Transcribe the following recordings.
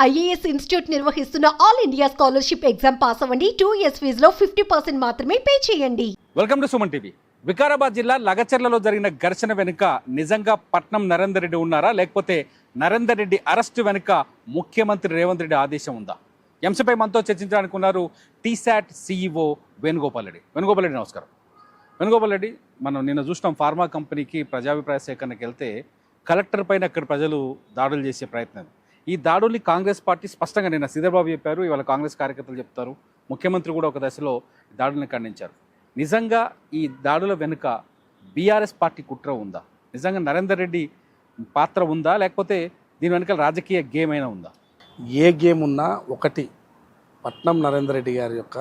IAS institute నిర్వహిస్తున్న all India scholarship exam pass అవ్వండి. 2 years ఫీజులో 50% మాత్రమే పే చేయండి. Welcome to Suman TV. Vikarabad జిల్లా లగచర్లలో జరిగిన ఘర్షణ వెనుక నిజంగా పట్నం నరేందర్ రెడ్డి ఉన్నారా, లేకపోతే నరేందర్ రెడ్డి అరెస్టు వెనుక ముఖ్యమంత్రి రేవంత్ రెడ్డి ఆదేశం ఉందా? ఎంసీపై మనతో చర్చించడానికి ఉన్నారు టీశాట్ సీఈఓ వేణుగోపాల్ రెడ్డి. వేణుగోపాల్ రెడ్డి నమస్కారం. వేణుగోపాల్ రెడ్డి, మనం నిన్న చూసినాం ఫార్మా కంపెనీకి ప్రజాభిప్రాయ సేకరణకి వెళ్తే కలెక్టర్ పైన అక్కడ ప్రజలు దాడులు చేసే ప్రయత్నం. ఈ దాడుల్ని కాంగ్రెస్ పార్టీ స్పష్టంగా నిన్న శ్రీధర్బాబు చెప్పారు, ఇవాళ కాంగ్రెస్ కార్యకర్తలు చెప్తారు, ముఖ్యమంత్రి కూడా ఒక దశలో దాడుల్ని ఖండించారు. నిజంగా ఈ దాడుల వెనుక బీఆర్ఎస్ పార్టీ కుట్ర ఉందా? నిజంగా నరేందర్ రెడ్డి పాత్ర ఉందా, లేకపోతే దీని వెనుక రాజకీయ గేమ్ అయినా ఉందా? ఏ గేమ్ ఉన్నా ఒకటి, పట్నం నరేందర్ రెడ్డి గారి యొక్క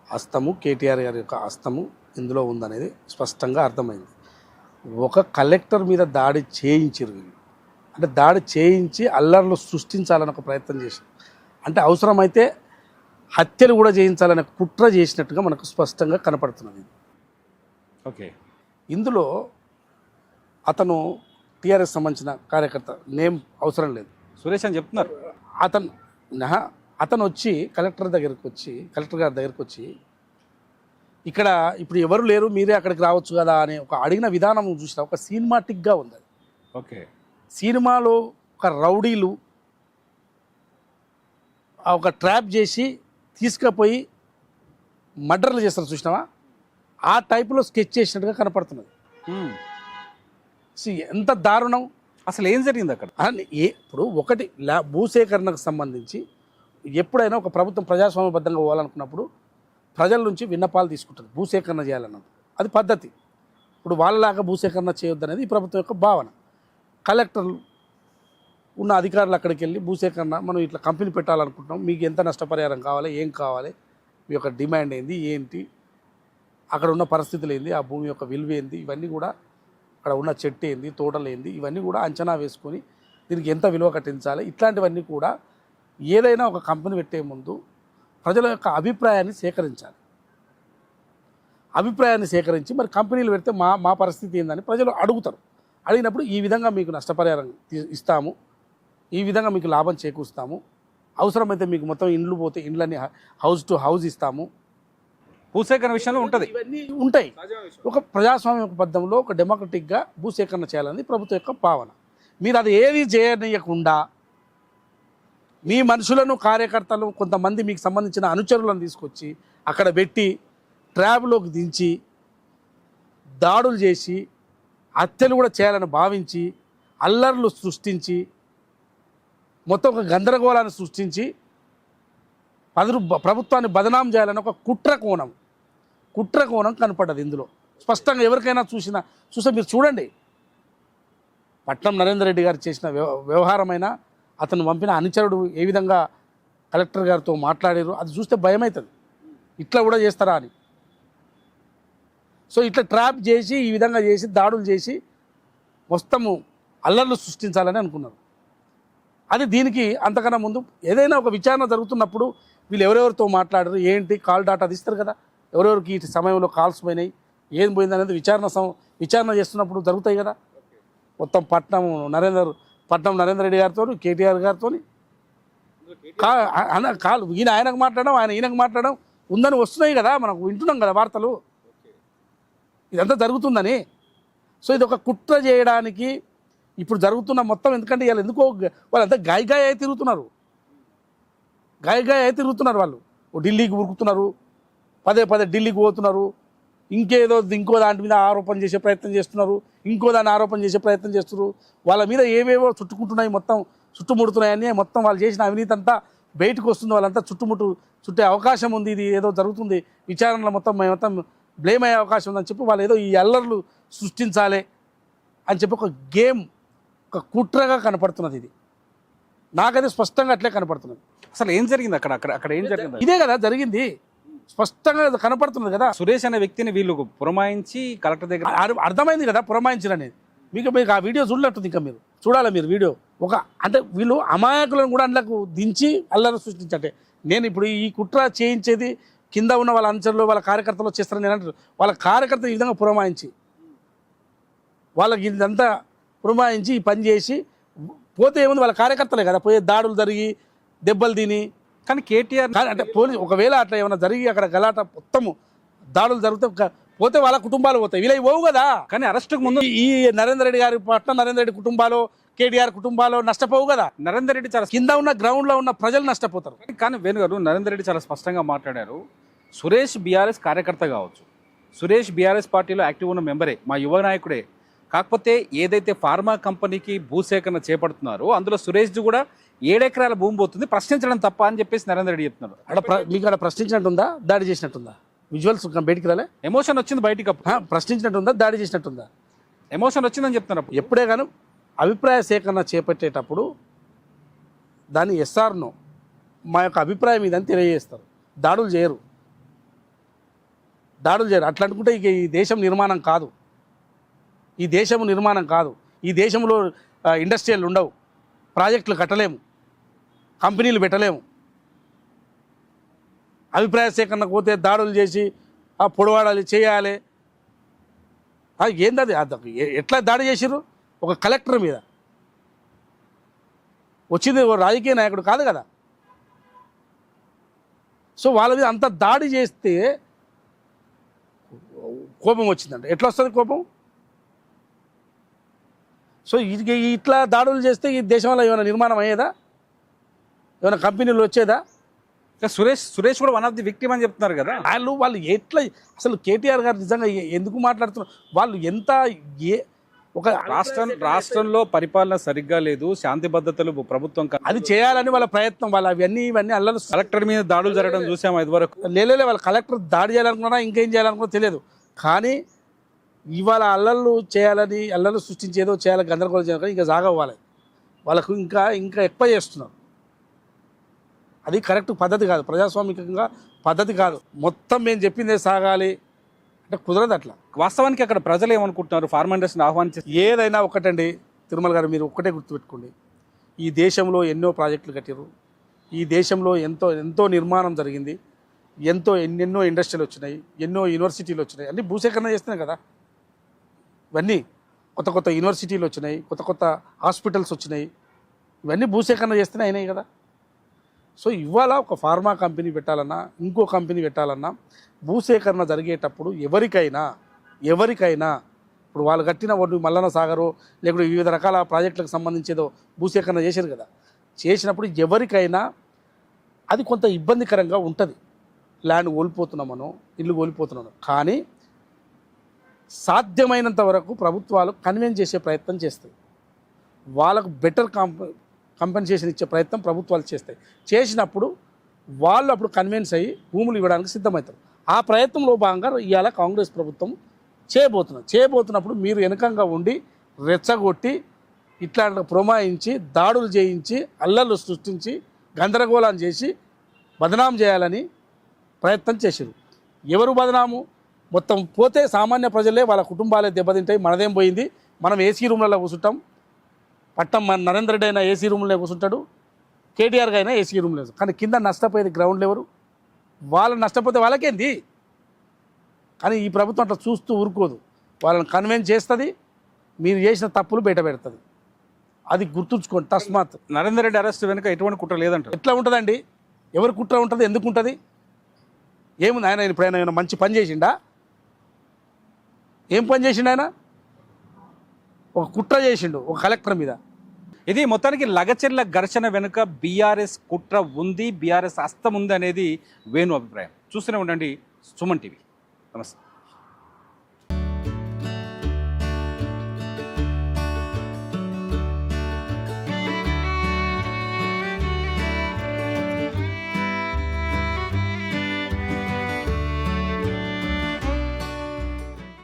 హస్తము, కేటీఆర్ గారి యొక్క హస్తము ఇందులో ఉందనేది స్పష్టంగా అర్థమైంది. ఒక కలెక్టర్ మీద దాడి చేయించారు, అంటే దాడి చేయించి అల్లర్లు సృష్టించాలని ఒక ప్రయత్నం చేశారు. అంటే అవసరమైతే హత్యలు కూడా చేయించాలనే కుట్ర చేసినట్టుగా మనకు స్పష్టంగా కనపడుతున్నది. ఓకే, ఇందులో అతను టీఆర్ఎస్ సంబంధించిన కార్యకర్త, నేమ్ అవసరం లేదు, సురేష్ అని చెప్తున్నారు. అతను వచ్చి కలెక్టర్ గారి దగ్గరికి వచ్చి ఇక్కడ ఇప్పుడు ఎవరు లేరు, మీరే అక్కడికి రావచ్చు కదా అని ఒక అడిగిన విధానం చూసిన ఒక సినిమాటిక్గా ఉంది. ఓకే, సినిమాలో ఒక రౌడీలు ఒక ట్రాప్ చేసి తీసుకుపోయి మర్డర్లు చేస్తారు చూసినావా, ఆ టైపులో స్కెచ్ చేసినట్టుగా కనపడుతున్నది. ఎంత దారుణం! అసలు ఏం జరిగింది అక్కడ? ఇప్పుడు ఒకటి భూసేకరణకు సంబంధించి ఎప్పుడైనా ఒక ప్రభుత్వం ప్రజాస్వామ్యబద్ధంగా పోవాలనుకున్నప్పుడు ప్రజల నుంచి విన్నపాలు తీసుకుంటుంది, భూసేకరణ చేయాలన్నది అది పద్ధతి. ఇప్పుడు వాళ్ళలాగా భూసేకరణ చేయొద్దు అనేది ఈ ప్రభుత్వం యొక్క భావన. కలెక్టర్లు ఉన్న అధికారులు అక్కడికి వెళ్ళి భూసేకరణ, మనం ఇట్లా కంపెనీ పెట్టాలనుకుంటున్నాం, మీకు ఎంత నష్టపరిహారం కావాలి, ఏం కావాలి, మీ యొక్క డిమాండ్ ఏంది, ఏంటి, అక్కడ ఉన్న పరిస్థితులు ఏంది, ఆ భూమి యొక్క విలువ ఏంది, ఇవన్నీ కూడా అక్కడ ఉన్న చెట్టు ఏంది, తోటలు ఏంది, ఇవన్నీ కూడా అంచనా వేసుకొని దీనికి ఎంత విలువ కట్టించాలి, ఇట్లాంటివన్నీ కూడా ఏదైనా ఒక కంపెనీ పెట్టే ముందు ప్రజల యొక్క అభిప్రాయాన్ని సేకరించాలి. అభిప్రాయాన్ని సేకరించి మరి కంపెనీలు పెడితే మా పరిస్థితి ఏందని ప్రజలు అడుగుతారు. అడిగినప్పుడు ఈ విధంగా మీకు నష్టపరిహారం ఇస్తాము, ఈ విధంగా మీకు లాభం చేకూరుస్తాము, అవసరమైతే మీకు మొత్తం ఇండ్లు పోతే ఇండ్లన్నీ హౌస్ టు హౌస్ ఇస్తాము, భూసేకరణ విషయంలో ఉంటుంది, ఇవన్నీ ఉంటాయి. ఒక ప్రజాస్వామ్య బద్ధంలో ఒక డెమోక్రటిక్గా భూసేకరణ చేయాలని ప్రభుత్వం యొక్క భావన. మీరు అది ఏది చేయనీయకుండా మీ మనుషులను, కార్యకర్తలు, కొంతమంది మీకు సంబంధించిన అనుచరులను తీసుకొచ్చి అక్కడ పెట్టి ట్రాబ్లోకి దించి దాడులు చేసి హత్యలు కూడా చేయాలని భావించి అల్లర్లు సృష్టించి మొత్తం ఒక గందరగోళాన్ని సృష్టించి ప్రభుత్వాన్ని బదనాం చేయాలని ఒక కుట్ర కోణం కనపడ్డది ఇందులో స్పష్టంగా. ఎవరికైనా చూస్తే మీరు చూడండి, పట్నం నరేందర్ రెడ్డి గారు చేసిన వ్యవహారమైన, అతను పంపిన అనుచరుడు ఏ విధంగా కలెక్టర్ గారితో మాట్లాడారు, అది చూస్తే భయమవుతుంది, ఇట్లా కూడా చేస్తారా అని. సో ఇట్లా ట్రాప్ చేసి ఈ విధంగా చేసి దాడులు చేసి మొత్తము అల్లర్లు సృష్టించాలని అనుకున్నారు. అది దీనికి అంతకన్నా ముందు ఏదైనా ఒక విచారణ జరుగుతున్నప్పుడు వీళ్ళు ఎవరెవరితో మాట్లాడారు, ఏంటి, కాల్ డాటా తీస్తారు కదా, ఎవరెవరికి ఈ సమయంలో కాల్స్ పోయినాయి, ఏం పోయింది అనేది విచారణ చేస్తున్నప్పుడు జరుగుతాయి కదా. మొత్తం పట్నం నరేందర్ రెడ్డి గారితో, కేటీఆర్ గారితో కాలు ఆయనకు మాట్లాడడం, ఈయనకు మాట్లాడడం ఉందని వస్తున్నాయి కదా, మనకు వింటున్నాం కదా వార్తలు, ఇదంతా జరుగుతుందని. సో ఇది ఒక కుట్ర చేయడానికి ఇప్పుడు జరుగుతున్న మొత్తం. ఎందుకంటే వాళ్ళు ఎందుకో వాళ్ళంతా గాయ తిరుగుతున్నారు వాళ్ళు. ఢిల్లీకి ఉరుకుతున్నారు, పదే ఢిల్లీకి పోతున్నారు, ఇంకో దాని మీద ఆరోపణ చేసే ప్రయత్నం చేస్తున్నారు, ఇంకో దాన్ని ఆరోపణ చేసే ప్రయత్నం చేస్తున్నారు. వాళ్ళ మీద ఏవేవో చుట్టుకుంటున్నాయి, మొత్తం చుట్టుముడుతున్నాయని, మొత్తం వాళ్ళు చేసిన అవినీతి అంతా బయటకు వస్తుంది, వాళ్ళంతా చుట్టే అవకాశం ఉంది, ఇది ఏదో జరుగుతుంది, విచారణలో మొత్తం బ్లేమ్ అయ్యే అవకాశం ఉందని చెప్పి వాళ్ళు ఏదో ఈ అల్లర్లు సృష్టించాలి అని చెప్పి ఒక గేమ్, ఒక కుట్రగా కనపడుతున్నది. ఇది నాకైతే స్పష్టంగా అట్లే కనపడుతున్నది. అసలు ఏం జరిగింది అక్కడ ఏం జరిగింది? ఇదే కదా జరిగింది, స్పష్టంగా కనపడుతుంది కదా. సురేష్ అనే వ్యక్తిని వీళ్ళు పురమాయించి కలెక్టర్ దగ్గర అర్థమైంది కదా పురమాయించడం అనేది. మీకు ఆ వీడియో చూడలేట్టుంది, ఇంకా మీరు చూడాలి మీరు వీడియో. అంటే వీళ్ళు అమాయకులను కూడా అందులోకి దించి అల్లరి సృష్టించంటే, నేను ఇప్పుడు ఈ కుట్ర చేయించేది కింద ఉన్న వాళ్ళ అనుచరులు, వాళ్ళ కార్యకర్తలు చేస్తారని నేను అంటారు. వాళ్ళ కార్యకర్తలు ఈ విధంగా పురమాయించి, వాళ్ళకి ఇదంతా పురమాయించి ఈ పని చేసి పోతే ఏముంది, వాళ్ళ కార్యకర్తలే కదా పోయే, దాడులు జరిగి దెబ్బలు తిని. కానీ కేటీఆర్ కానీ అంటే పోలీసు ఒకవేళ అట్లా ఏమైనా జరిగి అక్కడ గలాట మొత్తము దాడులు జరిగితే పోతే వాళ్ళ కుటుంబాలు పోతాయి, వీళ్ళవి పోవు కదా. కానీ అరెస్టుకు ముందు ఈ నరేందర్ రెడ్డి గారి పట్ల నరేందర్ రెడ్డి కుటుంబాలు, కేటీఆర్ కుటుంబాలు నష్టపోవు కదా. నరేందర్ రెడ్డి చాలా కింద ఉన్న గ్రౌండ్ లో ఉన్న ప్రజలు నష్టపోతారు. కానీ వేణు గారు, నరేందర్ రెడ్డి చాలా స్పష్టంగా మాట్లాడారు. సురేష్ బీఆర్ఎస్ కార్యకర్త కావచ్చు, సురేష్ బీఆర్ఎస్ పార్టీలో యాక్టివ్ ఉన్న మెంబరే, మా యువ నాయకుడే. కాకపోతే ఏదైతే ఫార్మా కంపెనీకి భూసేకరణ చేపడుతున్నారో అందులో సురేష్ది కూడా 7 ఎకరాల భూమి పోతుంది, ప్రశ్నించడం తప్ప అని చెప్పేసి నరేందర్ రెడ్డి చెప్తున్నారు. మీకు అక్కడ ప్రశ్నించినట్టుందా, దాడి చేసినట్టుందా? విజువల్స్ బయటికి రాలే, ఎమోషన్ వచ్చింది బయటికి. ప్రశ్నించినట్టుందా, దాడి చేసినట్టుందా? ఎమోషన్ వచ్చిందని చెప్తున్నారు. ఎప్పుడే కానీ అభిప్రాయ సేకరణ చేపట్టేటప్పుడు దాన్ని ఎస్ఆర్నో మా యొక్క అభిప్రాయం ఇదని తెలియజేస్తారు. దాడులు చేయరు. అట్లా అనుకుంటే ఇక ఈ దేశం నిర్మాణం కాదు, ఈ దేశంలో ఇండస్ట్రియల్ ఉండవు, ప్రాజెక్టులు కట్టలేము, కంపెనీలు పెట్టలేము. అభిప్రాయ సేకరణకు పోతే దాడులు చేసి పొడవాడాలి, చేయాలి. ఏంది అది? ఎట్లా దాడి చేసిర్రు? ఒక కలెక్టర్ మీద వచ్చింది రాజకీయ నాయకుడు కాదు కదా. సో వాళ్ళ మీద అంత దాడి చేస్తే కోపం వచ్చిందంట. ఎట్లా వస్తుంది కోపం? సో ఇట్లా దాడులు చేస్తే ఈ దేశంలో ఏమైనా నిర్మాణం అయ్యేదా? ఏమైనా కంపెనీలు వచ్చేదా? సురేష్ కూడా వన్ ఆఫ్ ది విక్టిమ్ అని చెప్తున్నారు కదా. వాళ్ళు ఎట్లా అసలు కేటీఆర్ గారు నిజంగా ఎందుకు మాట్లాడుతున్నారు? వాళ్ళు ఎంత ఒక రాష్ట్రంలో పరిపాలన సరిగ్గా లేదు, శాంతి భద్రతలు ప్రభుత్వం అది చేయాలని వాళ్ళ ప్రయత్నం. వాళ్ళు ఇవన్నీ అల్లలు. కలెక్టర్ మీద దాడులు జరగడం చూసాము ఇదివరకు. లేలే వాళ్ళ కలెక్టర్ దాడి చేయాలనుకున్నా ఇంకేం చేయాలనుకున్నా తెలియదు. కానీ ఇవాళ అల్లలు సృష్టించేదో చేయాలి, గందరగోళం చేయాలి, ఇంకా జాగవ్వాలి. వాళ్ళకు ఇంకా ఎక్కువ చేస్తున్నారు. అది కరెక్ట్ పద్ధతి కాదు, ప్రజాస్వామికంగా పద్ధతి కాదు. మొత్తం మేము చెప్పిందే సాగాలి అంటే కుదరదు అట్లా. వాస్తవానికి అక్కడ ప్రజలు ఏమనుకుంటున్నారు? ఫార్మా ఇండస్ట్రీని ఆహ్వానించారు. ఏదైనా ఒకటండి తిరుమల గారు, మీరు ఒక్కటే గుర్తుపెట్టుకోండి. ఈ దేశంలో ఎన్నో ప్రాజెక్టులు కట్టారు, ఈ దేశంలో ఎంతో నిర్మాణం జరిగింది, ఎన్నెన్నో ఇండస్ట్రీలు వచ్చినాయి, ఎన్నో యూనివర్సిటీలు వచ్చినాయి. అన్నీ భూసేకరణ చేస్తున్నాయి కదా. ఇవన్నీ కొత్త యూనివర్సిటీలు వచ్చినాయి, కొత్త హాస్పిటల్స్ వచ్చినాయి, ఇవన్నీ భూసేకరణ చేస్తూనే అయినాయి కదా. సో ఇవాళ ఒక ఫార్మా కంపెనీ పెట్టాలన్నా, ఇంకో కంపెనీ పెట్టాలన్నా భూసేకరణ జరిగేటప్పుడు ఎవరికైనా ఇప్పుడు వాళ్ళు కట్టిన ఒడ్డు మల్లన్న సాగరు లేకపోతే వివిధ రకాల ప్రాజెక్టులకు సంబంధించేదో భూసేకరణ చేశారు కదా. చేసినప్పుడు ఎవరికైనా అది కొంత ఇబ్బందికరంగా ఉంటుంది. ల్యాండ్ కోల్పోతున్నామనో, ఇల్లు కోల్పోతున్నాను. కానీ సాధ్యమైనంత వరకు ప్రభుత్వాలు కన్విన్స్ చేసే ప్రయత్నం చేస్తాయి. వాళ్ళకు బెటర్ కంపెన్సేషన్ ఇచ్చే ప్రయత్నం ప్రభుత్వాలు చేస్తాయి. చేసినప్పుడు వాళ్ళు అప్పుడు కన్విన్స్ అయ్యి భూములు ఇవ్వడానికి సిద్ధమవుతారు. ఆ ప్రయత్నంలో భాగంగా ఇవాళ కాంగ్రెస్ ప్రభుత్వం చేయబోతున్నప్పుడు మీరు వెనకంగా ఉండి రెచ్చగొట్టి ఇట్లా పురమాయించి దాడులు చేయించి అల్లర్లు సృష్టించి గందరగోళం చేసి బదనాం చేయాలని ప్రయత్నం చేశారు. ఎవరు బదనాము? మొత్తం పోతే సామాన్య ప్రజలే, వాళ్ళ కుటుంబాలే దెబ్బతింటాయి. మనదేం పోయింది? మనం ఏసీ రూమ్లలో కూర్చుంటాం. మన నరేందర్ రెడ్డి అయినా ఏసీ రూమ్లో కూర్చుంటాడు, కేటీఆర్గా అయినా ఏసీ రూమ్లో. కానీ కింద నష్టపోయేది గ్రౌండ్లో ఎవరు? వాళ్ళు నష్టపోతే వాళ్ళకేంది? కానీ ఈ ప్రభుత్వం అట్లా చూస్తూ ఊరుకోదు, వాళ్ళని కన్విన్స్ చేస్తుంది, మీరు చేసిన తప్పులు బయట పెడుతుంది. అది గుర్తుంచుకోండి తస్మాత్. నరేందర్ రెడ్డి అరెస్ట్ వెనుక ఎటువంటి కుట్ర లేదంటారు. ఎట్లా ఉంటుందండి? ఎవరు కుట్ర ఉంటుంది? ఎందుకు ఉంటుంది? ఏముంది? ఆయన ఇప్పుడు ఆయన మంచి పని చేసిండా? ఏం పని చేసిండు ఆయన? ఒక కుట్ర చేసిండు ఒక కలెక్టర్ మీద. ఇది మొత్తానికి లగచెర్ల ఘర్షణ వెనుక బీఆర్ఎస్ కుట్ర ఉంది, బీఆర్ఎస్ హస్తం ఉంది అనేది వేణు అభిప్రాయం. చూస్తూనే ఉండండి సుమన్ టీవీ. నమస్తే.